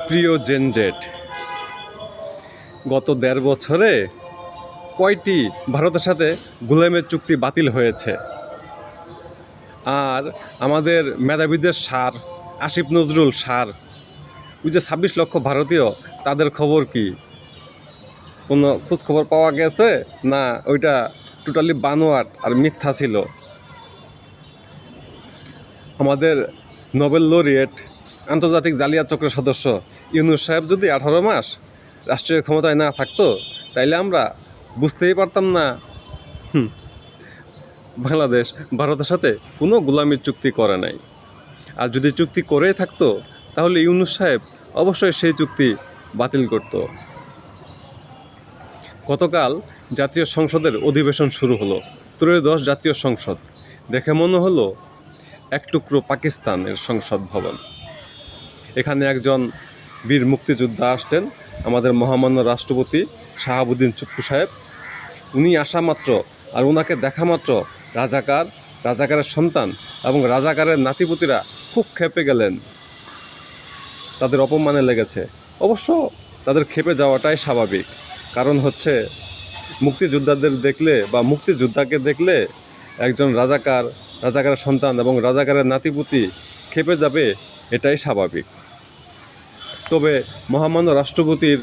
প্রিয় জেনজেট, গত ১.৫ বছরে কয়টি ভারতের সাথে গোলামের চুক্তি বাতিল হয়েছে? আর আমাদের মেধাবীদের সার আসিফ নজরুল সার, ওই যে ২৬ লক্ষ ভারতীয়, তাদের খবর কি? কোনো খোঁজখবর পাওয়া গেছে না ওইটা টোটালি বানোয়াট আর মিথ্যা ছিল? আমাদের নোবেল লরিয়েট আন্তর্জাতিক জালিয়াত চক্রের সদস্য ইউনূস সাহেব যদি ১৮ মাস রাষ্ট্রীয় ক্ষমতায় না থাকতো, তাইলে আমরা বুঝতেই পারতাম না বাংলাদেশ ভারতের সাথে কোনো গোলামির চুক্তি করে নাই। আর যদি চুক্তি করেই থাকতো, তাহলে ইউনূস সাহেব অবশ্যই সেই চুক্তি বাতিল করত। গতকাল জাতীয় সংসদের অধিবেশন শুরু হলো, ত্রয়োদশ জাতীয় সংসদ। দেখে মনে হলো এক টুকরো পাকিস্তানের সংসদ ভবন। এখানে একজন বীর মুক্তিযোদ্ধা আসলেন, আমাদের মহামান্য রাষ্ট্রপতি শাহাবুদ্দিন চুপ্পু সাহেব। উনি আসা মাত্র আর ওনাকে দেখা মাত্র রাজাকারের সন্তান এবং রাজাকারের নাতিপুতিরা খুব ক্ষেপে গেলেন। তাদের অপমানে লেগেছে। অবশ্য তাদের ক্ষেপে যাওয়াটাই স্বাভাবিক, কারণ হচ্ছে মুক্তিযোদ্ধাদের দেখলে বা মুক্তিযোদ্ধাকে দেখলে একজন রাজাকারের সন্তান এবং রাজাকারের নাতিপুতি ক্ষেপে যাবে, এটাই স্বাভাবিক। তবে মহামান্য রাষ্ট্রপতির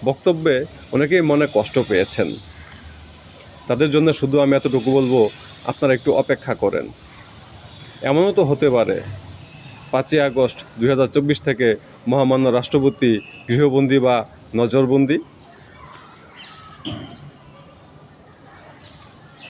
বক্তব্যে অনেকেই মনে কষ্ট পেয়েছেন। তাদের জন্য শুধু আমি এতটুকু বলবো, আপনারা একটু অপেক্ষা করেন। এমনও তো হতে পারে ৫ই আগস্ট ২০২৪ থেকে মহামান্য রাষ্ট্রপতি গৃহবন্দী বা নজরবন্দি।